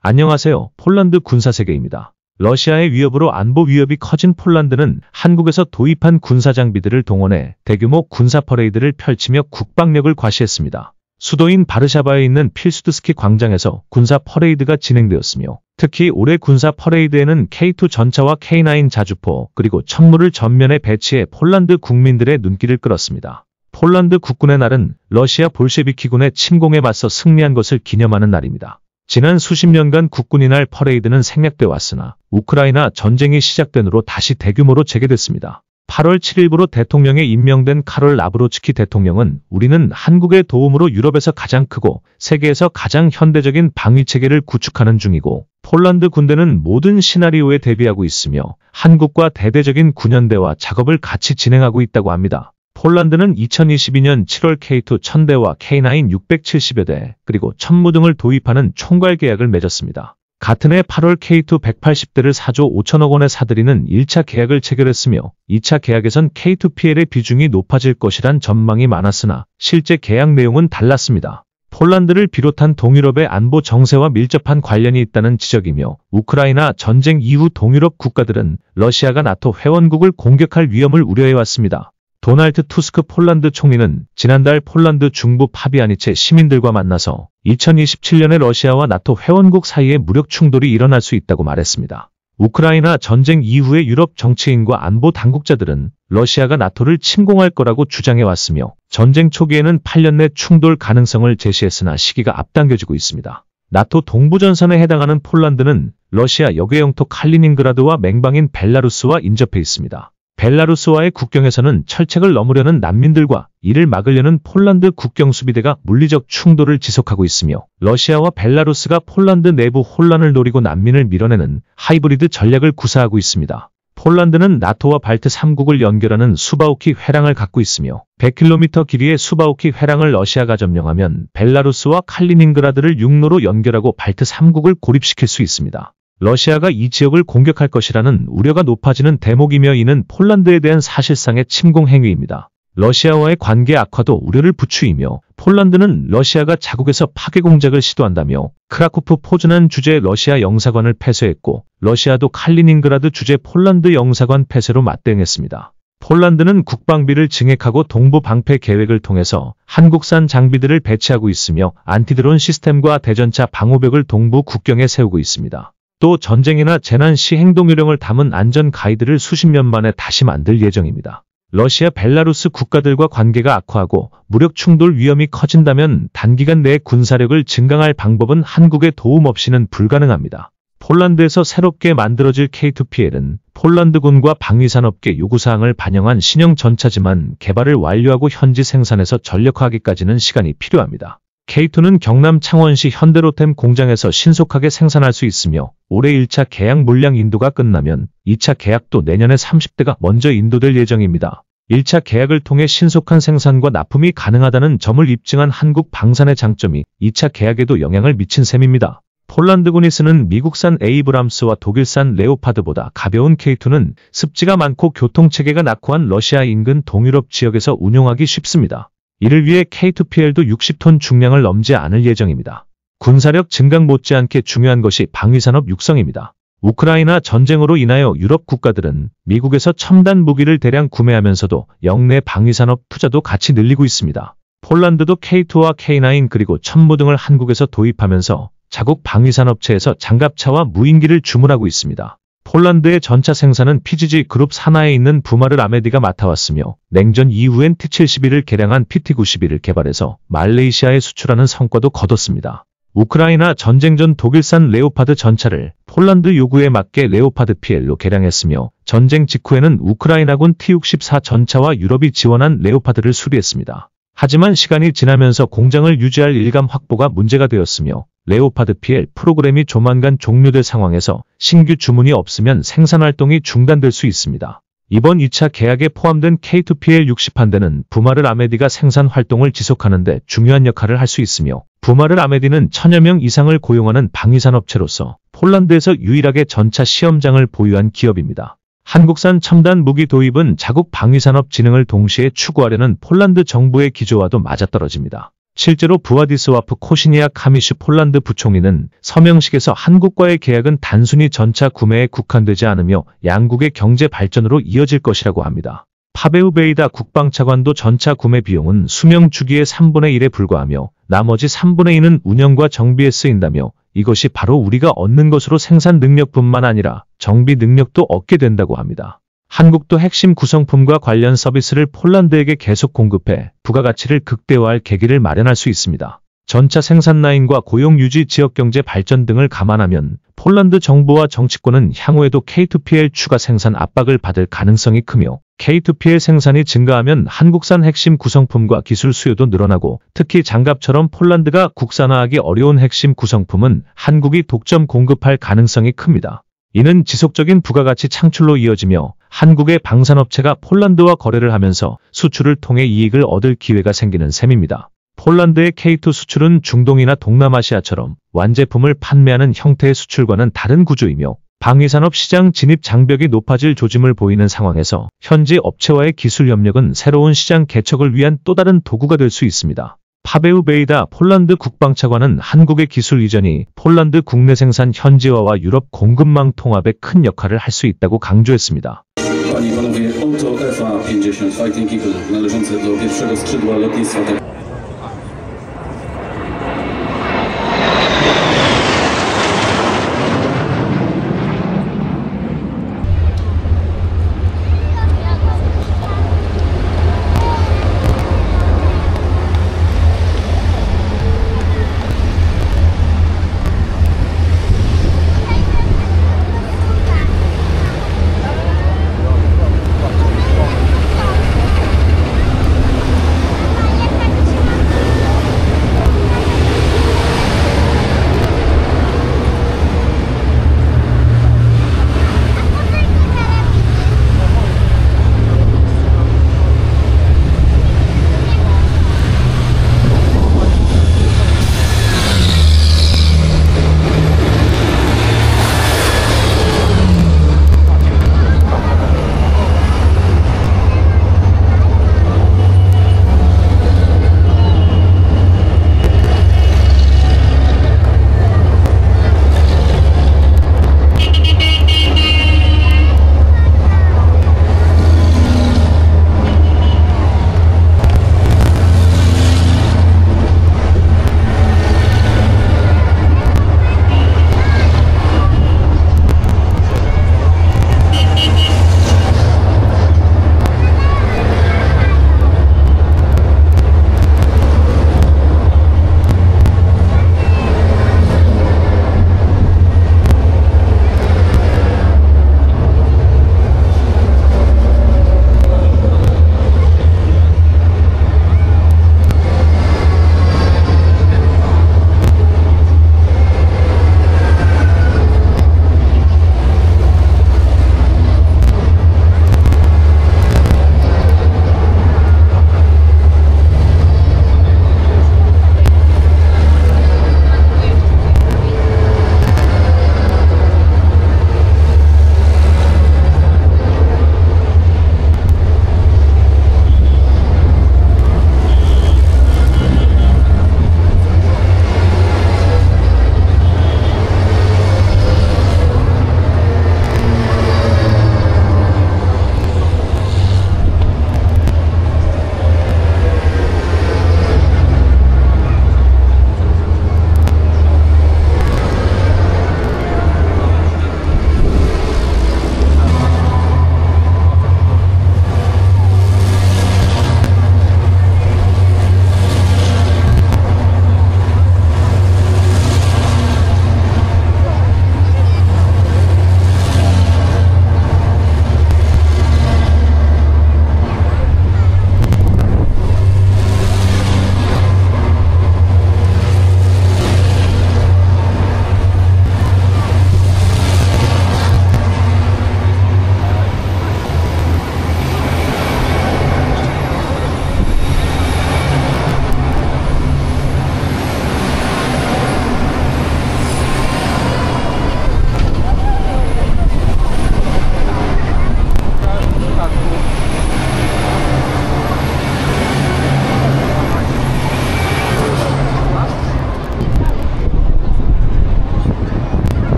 안녕하세요. 폴란드 군사세계입니다. 러시아의 위협으로 안보 위협이 커진 폴란드는 한국에서 도입한 군사장비들을 동원해 대규모 군사 퍼레이드를 펼치며 국방력을 과시했습니다. 수도인 바르샤바에 있는 필수드스키 광장에서 군사 퍼레이드가 진행되었으며 특히 올해 군사 퍼레이드에는 K2 전차와 K9 자주포 그리고 천물을 전면에 배치해 폴란드 국민들의 눈길을 끌었습니다. 폴란드 국군의 날은 러시아 볼셰비키군의 침공에 맞서 승리한 것을 기념하는 날입니다. 지난 수십 년간 국군의 날 퍼레이드는 생략돼 왔으나 우크라이나 전쟁이 시작된 후로 다시 대규모로 재개됐습니다. 8월 7일부로 대통령에 임명된 카롤 나브로츠키 대통령은 우리는 한국의 도움으로 유럽에서 가장 크고 세계에서 가장 현대적인 방위체계를 구축하는 중이고 폴란드 군대는 모든 시나리오에 대비하고 있으며 한국과 대대적인 군연대와 작업을 같이 진행하고 있다고 합니다. 폴란드는 2022년 7월 K2 1000대와 K9 670여 대, 그리고 천무 등을 도입하는 총괄 계약을 맺었습니다. 같은 해 8월 K2 180대를 4조 5천억 원에 사들이는 1차 계약을 체결했으며 2차 계약에선 K2PL의 비중이 높아질 것이란 전망이 많았으나 실제 계약 내용은 달랐습니다. 폴란드를 비롯한 동유럽의 안보 정세와 밀접한 관련이 있다는 지적이며 우크라이나 전쟁 이후 동유럽 국가들은 러시아가 나토 회원국을 공격할 위험을 우려해왔습니다. 도널드 투스크 폴란드 총리는 지난달 폴란드 중부 파비아니체 시민들과 만나서 2027년에 러시아와 나토 회원국 사이에 무력 충돌이 일어날 수 있다고 말했습니다. 우크라이나 전쟁 이후의 유럽 정치인과 안보 당국자들은 러시아가 나토를 침공할 거라고 주장해왔으며 전쟁 초기에는 8년 내 충돌 가능성을 제시했으나 시기가 앞당겨지고 있습니다. 나토 동부전선에 해당하는 폴란드는 러시아 역외 영토 칼리닝그라드와 맹방인 벨라루스와 인접해 있습니다. 벨라루스와의 국경에서는 철책을 넘으려는 난민들과 이를 막으려는 폴란드 국경수비대가 물리적 충돌을 지속하고 있으며 러시아와 벨라루스가 폴란드 내부 혼란을 노리고 난민을 밀어내는 하이브리드 전략을 구사하고 있습니다. 폴란드는 나토와 발트 3국을 연결하는 수바우키 회랑을 갖고 있으며 100km 길이의 수바우키 회랑을 러시아가 점령하면 벨라루스와 칼리닝그라드를 육로로 연결하고 발트 3국을 고립시킬 수 있습니다. 러시아가 이 지역을 공격할 것이라는 우려가 높아지는 대목이며 이는 폴란드에 대한 사실상의 침공 행위입니다. 러시아와의 관계 악화도 우려를 부추이며 폴란드는 러시아가 자국에서 파괴 공작을 시도한다며 크라쿠프 포즈난 주재 러시아 영사관을 폐쇄했고 러시아도 칼리닝그라드 주재 폴란드 영사관 폐쇄로 맞대응했습니다. 폴란드는 국방비를 증액하고 동부 방패 계획을 통해서 한국산 장비들을 배치하고 있으며 안티드론 시스템과 대전차 방호벽을 동부 국경에 세우고 있습니다. 또 전쟁이나 재난 시 행동 요령을 담은 안전 가이드를 수십 년 만에 다시 만들 예정입니다. 러시아 벨라루스 국가들과 관계가 악화하고 무력 충돌 위험이 커진다면 단기간 내에 군사력을 증강할 방법은 한국의 도움 없이는 불가능합니다. 폴란드에서 새롭게 만들어질 K2PL은 폴란드군과 방위산업계 요구사항을 반영한 신형 전차지만 개발을 완료하고 현지 생산에서 전력화하기까지는 시간이 필요합니다. K2는 경남 창원시 현대로템 공장에서 신속하게 생산할 수 있으며 올해 1차 계약 물량 인도가 끝나면 2차 계약도 내년에 30대가 먼저 인도될 예정입니다. 1차 계약을 통해 신속한 생산과 납품이 가능하다는 점을 입증한 한국 방산의 장점이 2차 계약에도 영향을 미친 셈입니다. 폴란드군이 쓰는 미국산 에이브람스와 독일산 레오파드보다 가벼운 K2는 습지가 많고 교통체계가 낙후한 러시아 인근 동유럽 지역에서 운용하기 쉽습니다. 이를 위해 K2PL도 60톤 중량을 넘지 않을 예정입니다. 군사력 증강 못지않게 중요한 것이 방위산업 육성입니다. 우크라이나 전쟁으로 인하여 유럽 국가들은 미국에서 첨단 무기를 대량 구매하면서도 역내 방위산업 투자도 같이 늘리고 있습니다. 폴란드도 K2와 K9 그리고 천무 등을 한국에서 도입하면서 자국 방위산업체에서 장갑차와 무인기를 주문하고 있습니다. 폴란드의 전차 생산은 PGG 그룹 산하에 있는 부마르 아메디가 맡아왔으며 냉전 이후엔 T-71을 개량한 PT-91을 개발해서 말레이시아에 수출하는 성과도 거뒀습니다. 우크라이나 전쟁 전 독일산 레오파드 전차를 폴란드 요구에 맞게 레오파드 PL로 개량했으며 전쟁 직후에는 우크라이나군 T-64 전차와 유럽이 지원한 레오파드를 수리했습니다. 하지만 시간이 지나면서 공장을 유지할 일감 확보가 문제가 되었으며 레오파드 PL 프로그램이 조만간 종료될 상황에서 신규 주문이 없으면 생산활동이 중단될 수 있습니다. 이번 2차 계약에 포함된 K2PL 60한대는 부마르 아메디가 생산 활동을 지속하는 데 중요한 역할을 할 수 있으며 부마르 아메디는 1000여 명 이상을 고용하는 방위산업체로서 폴란드에서 유일하게 전차 시험장을 보유한 기업입니다. 한국산 첨단 무기 도입은 자국 방위산업 진흥을 동시에 추구하려는 폴란드 정부의 기조와도 맞아떨어집니다. 실제로 부아디스와프 코시니아 카미슈 폴란드 부총리는 서명식에서 한국과의 계약은 단순히 전차 구매에 국한되지 않으며 양국의 경제 발전으로 이어질 것이라고 합니다. 파베우 베이다 국방차관도 전차 구매 비용은 수명 주기의 3분의 1에 불과하며 나머지 3분의 2는 운영과 정비에 쓰인다며 이것이 바로 우리가 얻는 것으로 생산 능력뿐만 아니라 정비 능력도 얻게 된다고 합니다. 한국도 핵심 구성품과 관련 서비스를 폴란드에게 계속 공급해 부가가치를 극대화할 계기를 마련할 수 있습니다. 전차 생산 라인과 고용 유지, 지역경제 발전 등을 감안하면 폴란드 정부와 정치권은 향후에도 K2PL 추가 생산 압박을 받을 가능성이 크며 K2PL 생산이 증가하면 한국산 핵심 구성품과 기술 수요도 늘어나고 특히 장갑처럼 폴란드가 국산화하기 어려운 핵심 구성품은 한국이 독점 공급할 가능성이 큽니다. 이는 지속적인 부가가치 창출로 이어지며 한국의 방산업체가 폴란드와 거래를 하면서 수출을 통해 이익을 얻을 기회가 생기는 셈입니다. 폴란드의 K2 수출은 중동이나 동남아시아처럼 완제품을 판매하는 형태의 수출과는 다른 구조이며 방위산업 시장 진입 장벽이 높아질 조짐을 보이는 상황에서 현지 업체와의 기술 협력은 새로운 시장 개척을 위한 또 다른 도구가 될 수 있습니다. 파베우 베이다 폴란드 국방차관은 한국의 기술 이전이 폴란드 국내 생산 현지화와 유럽 공급망 통합에 큰 역할을 할 수 있다고 강조했습니다. Panie i panowie, oto F-50 Fighting Eagle należące do pierwszego skrzydła lotnictwa.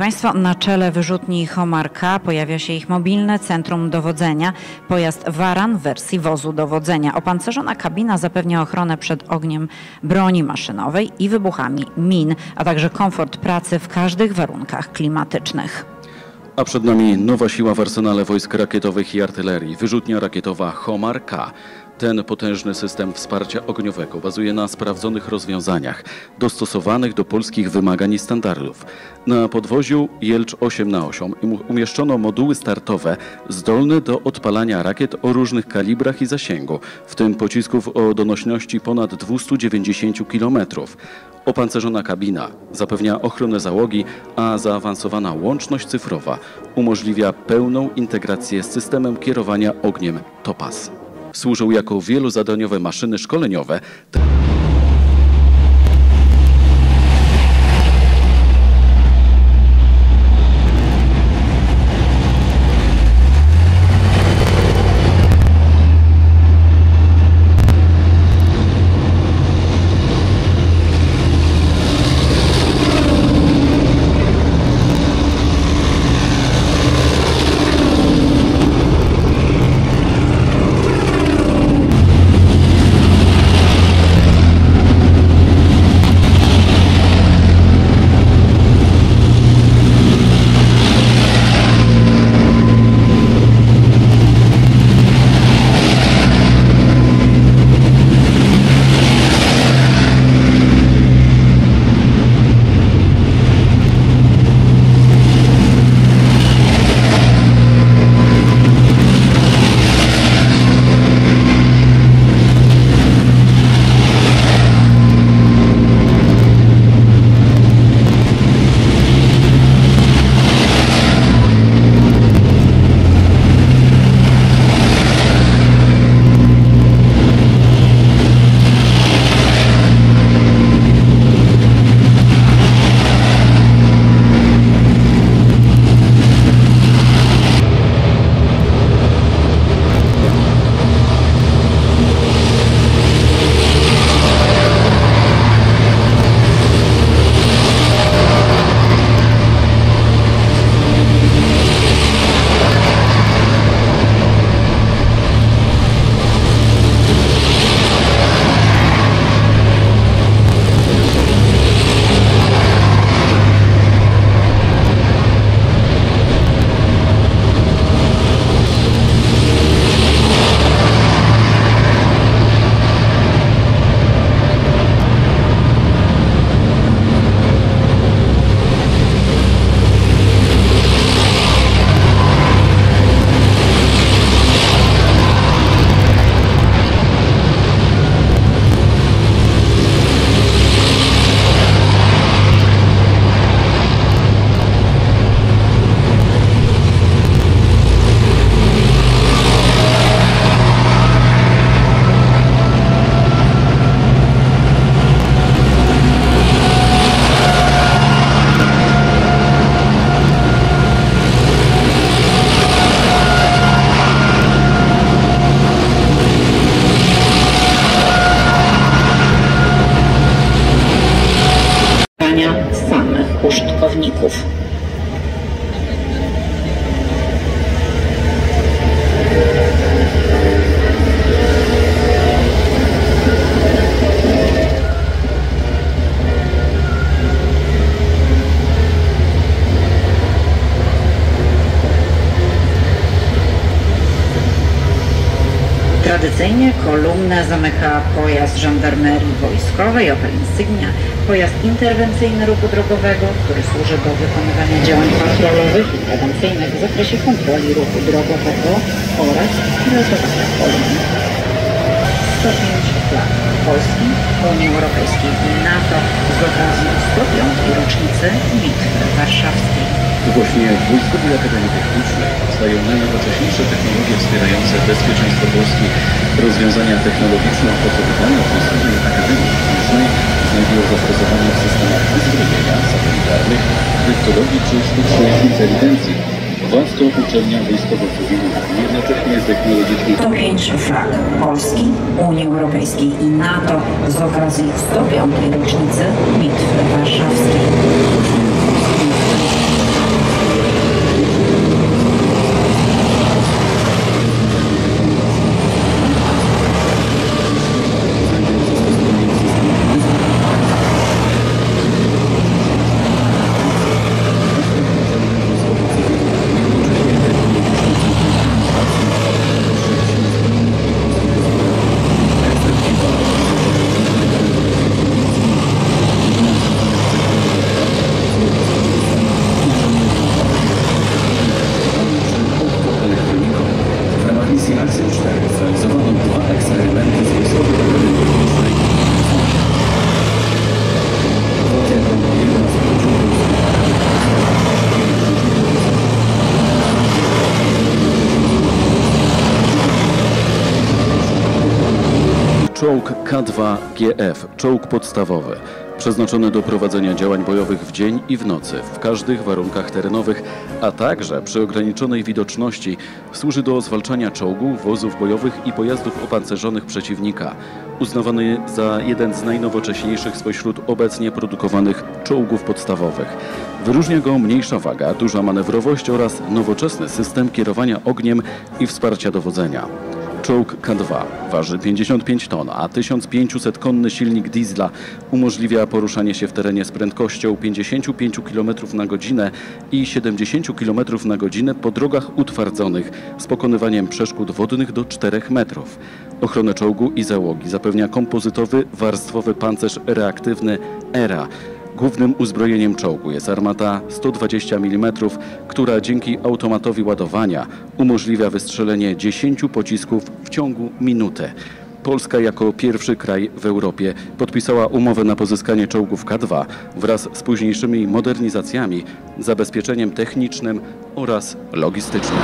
Państwa, na czele wyrzutni Homar K pojawia się ich mobilne centrum dowodzenia, pojazd Varan w wersji wozu dowodzenia. Opancerzona kabina zapewnia ochronę przed ogniem broni maszynowej i wybuchami min, a także komfort pracy w każdych warunkach klimatycznych. A przed nami nowa siła w arsenale wojsk rakietowych i artylerii, wyrzutnia rakietowa Homar K. Ten potężny system wsparcia ogniowego bazuje na sprawdzonych rozwiązaniach, dostosowanych do polskich wymagań i standardów. Na podwoziu Jelcz 8x8 umieszczono moduły startowe zdolne do odpalania rakiet o różnych kalibrach i zasięgu, w tym pocisków o donośności ponad 290 km. Opancerzona kabina zapewnia ochronę załogi, a zaawansowana łączność cyfrowa umożliwia pełną integrację z systemem kierowania ogniem Topaz. Służą jako wielozadaniowe maszyny szkoleniowe. Samych użytkowników. Tradycyjnie kolumnę zamyka pojazd żandarmerii wojskowej Opel Insignia, pojazd interwencyjny ruchu drogowego, który służy do wykonywania działań patrolowych i prewencyjnych w zakresie kontroli ruchu drogowego oraz ratowania kolumn. 105 flag Polski, Unii Europejskiej i NATO z okazji 105. rocznicy Bitwy Warszawskiej. Właśnie w Wojskowej Akademii Technicznej powstają najnowocześniejsze technologie wspierające bezpieczeństwo Polski. Rozwiązania technologiczne opracowywane w Wojskowej Akademii Technicznej znajdują zastosowanie w systemach uzbrojenia, satelitarnych, kryptologii czy sztucznej inteligencji. Was to uczelnia wojskowo-cywilna, jednocześnie technologicznie. 105 flag Polski, Unii Europejskiej i NATO z okazji 105. rocznicy Bitwy Warszawskiej. Czołg K2GF, czołg podstawowy, przeznaczony do prowadzenia działań bojowych w dzień i w nocy, w każdych warunkach terenowych, a także przy ograniczonej widoczności, służy do zwalczania czołgów, wozów bojowych i pojazdów opancerzonych przeciwnika. Uznawany za jeden z najnowocześniejszych spośród obecnie produkowanych czołgów podstawowych. Wyróżnia go mniejsza waga, duża manewrowość oraz nowoczesny system kierowania ogniem i wsparcia dowodzenia. Czołg K2 waży 55 ton, a 1500-konny silnik diesla umożliwia poruszanie się w terenie z prędkością 55 km na godzinę i 70 km na godzinę po drogach utwardzonych z pokonywaniem przeszkód wodnych do 4 metrów. Ochronę czołgu i załogi zapewnia kompozytowy, warstwowy pancerz reaktywny ERA. Głównym uzbrojeniem czołgu jest armata 120 mm, która dzięki automatowi ładowania umożliwia wystrzelenie 10 pocisków w ciągu minuty. Polska jako pierwszy kraj w Europie podpisała umowę na pozyskanie czołgów K2 wraz z późniejszymi modernizacjami, zabezpieczeniem technicznym oraz logistycznym.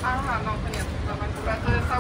Aha, no to nie, to akurat to jest